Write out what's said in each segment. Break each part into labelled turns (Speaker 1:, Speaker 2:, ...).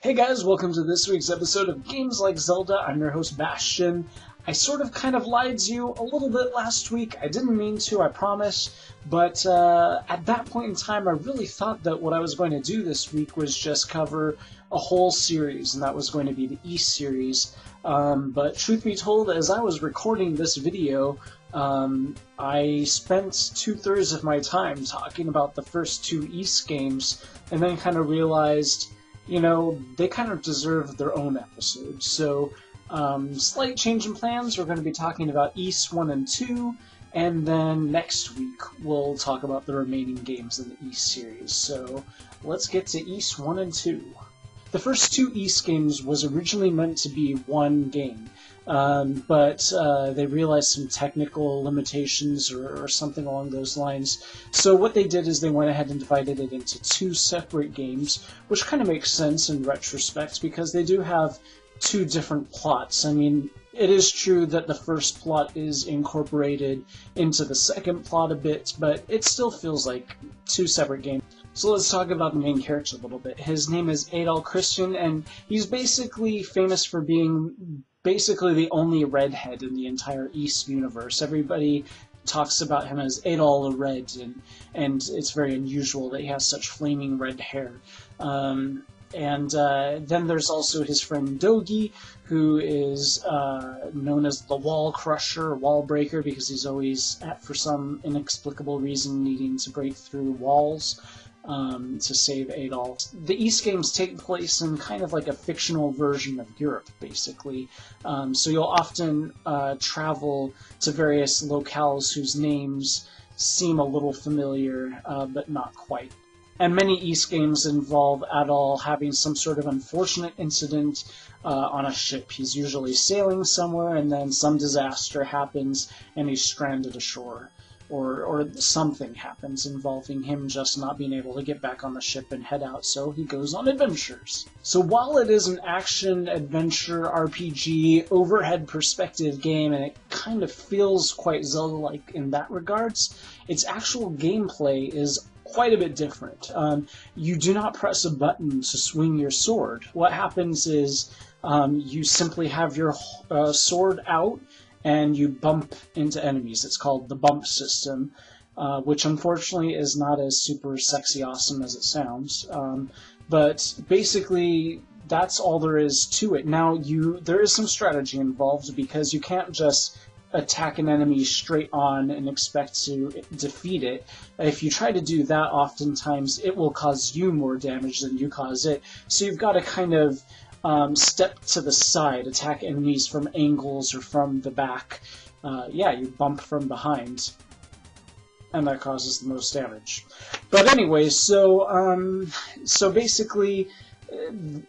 Speaker 1: Hey guys, welcome to this week's episode of Games Like Zelda. I'm your host, Bastian. I sort of kind of lied to you a little bit last week. I didn't mean to, I promise. But at that point in time, I really thought that what I was going to do this week was just cover a whole series, and that was going to be the East series. But truth be told, as I was recording this video, I spent 2/3 of my time talking about the first two East games, and then kind of realized, you know, they kind of deserve their own episode. So, slight change in plans. We're going to be talking about East 1 and 2, and then next week we'll talk about the remaining games in the East series. So, let's get to East 1 and 2. The first two East games was originally meant to be one game, but they realized some technical limitations or something along those lines. So what they did is they went ahead and divided it into two separate games, which kind of makes sense in retrospect because they do have two different plots. I mean, it is true that the first plot is incorporated into the second plot a bit, but it still feels like two separate games. So let's talk about the main character a little bit. His name is Adol Christian, and he's basically famous for being basically the only redhead in the entire East universe. Everybody talks about him as Adol the Red, and it's very unusual that he has such flaming red hair. Then there's also his friend Dogi, who is known as the Wall Crusher, or Wall Breaker, because he's always, for some inexplicable reason, needing to break through walls to save Adol. The East games take place in kind of like a fictional version of Europe, basically. So you'll often travel to various locales whose names seem a little familiar, but not quite. And many East games involve Adol having some sort of unfortunate incident on a ship. He's usually sailing somewhere, and then some disaster happens, and he's stranded ashore. Or something happens involving him just not being able to get back on the ship and head out, so he goes on adventures. So while it is an action-adventure RPG overhead perspective game, and it kind of feels quite Zelda-like in that regards, its actual gameplay is quite a bit different. You do not press a button to swing your sword. What happens is you simply have your sword out, and you bump into enemies. It's called the bump system, which unfortunately is not as super sexy awesome as it sounds. But basically, that's all there is to it. Now, there is some strategy involved because you can't just attack an enemy straight on and expect to defeat it. If you try to do that, oftentimes it will cause you more damage than you cause it. So you've got to kind of step to the side, attack enemies from angles or from the back. You bump from behind, and that causes the most damage. But anyway, so basically,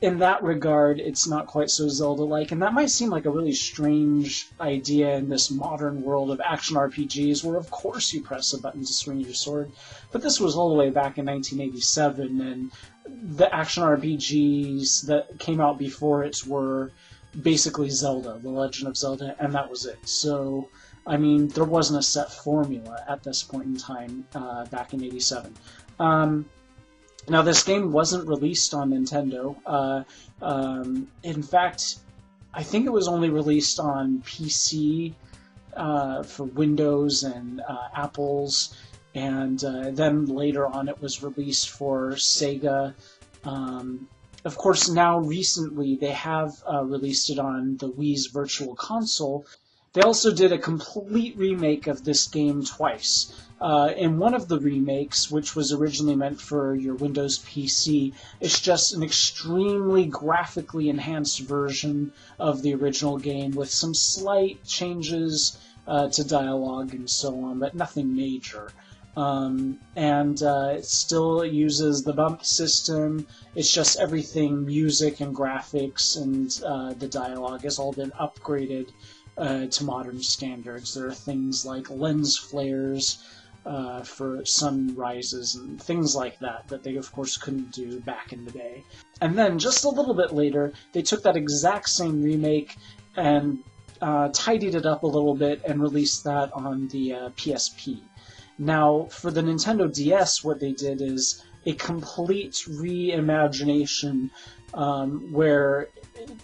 Speaker 1: in that regard, it's not quite so Zelda-like, and that might seem like a really strange idea in this modern world of action RPGs, where of course you press a button to swing your sword, but this was all the way back in 1987, and the action RPGs that came out before it were basically Zelda, The Legend of Zelda, and that was it. So, I mean, there wasn't a set formula at this point in time back in '87. Now, this game wasn't released on Nintendo. In fact, I think it was only released on PC for Windows and Apple's, and then later on it was released for Sega. Of course, now recently they have released it on the Wii's Virtual Console. They also did a complete remake of this game twice. In one of the remakes, which was originally meant for your Windows PC, it's just an extremely graphically enhanced version of the original game with some slight changes to dialogue and so on, but nothing major. It still uses the bump system. It's just everything, music and graphics and the dialogue has all been upgraded to modern standards. There are things like lens flares for sunrises and things like that they of course couldn't do back in the day. And then just a little bit later, they took that exact same remake and tidied it up a little bit and released that on the PSP. Now, for the Nintendo DS, what they did is a complete reimagination where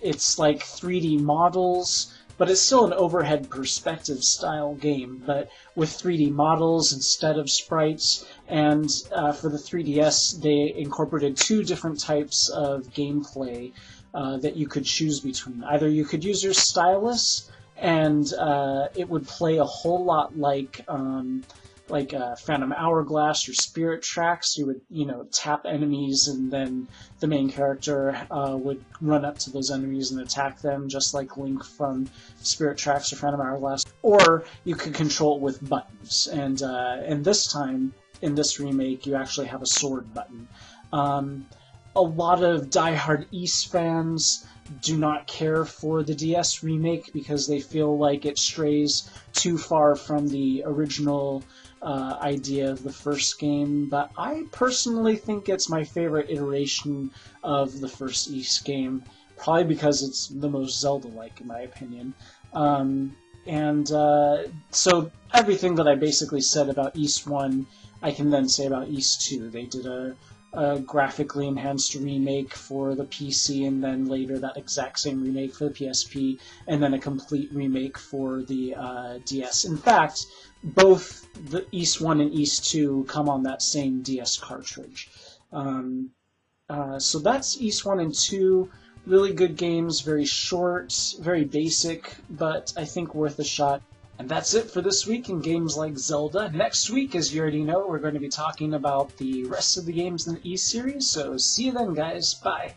Speaker 1: it's like 3D models, but it's still an overhead perspective style game, but with 3D models instead of sprites. And for the 3DS, they incorporated two different types of gameplay that you could choose between. Either you could use your stylus, and it would play a whole lot like Phantom Hourglass or Spirit Tracks. You would, tap enemies, and then the main character would run up to those enemies and attack them, just like Link from Spirit Tracks or Phantom Hourglass. Or you could control it with buttons, and this time, in this remake, you actually have a sword button. A lot of die-hard Ys fans do not care for the DS remake because they feel like it strays too far from the original idea of the first game, but I personally think it's my favorite iteration of the first Ys game, probably because it's the most Zelda-like in my opinion. So everything that I basically said about Ys 1, I can then say about Ys 2. They did a graphically enhanced remake for the PC, and then later that exact same remake for the PSP, and then a complete remake for the DS. In fact, both the Ys 1 and Ys 2 come on that same DS cartridge. So that's Ys 1 and 2. Really good games, very short, very basic, but I think worth a shot. And that's it for this week in games like Zelda. Next week, as you already know, we're going to be talking about the rest of the games in the Ys series, so see you then, guys. Bye!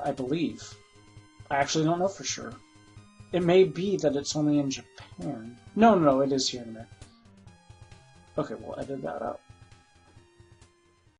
Speaker 1: I believe. I actually don't know for sure. It may be that it's only in Japan. No, it is here in America. Okay, we'll edit that out.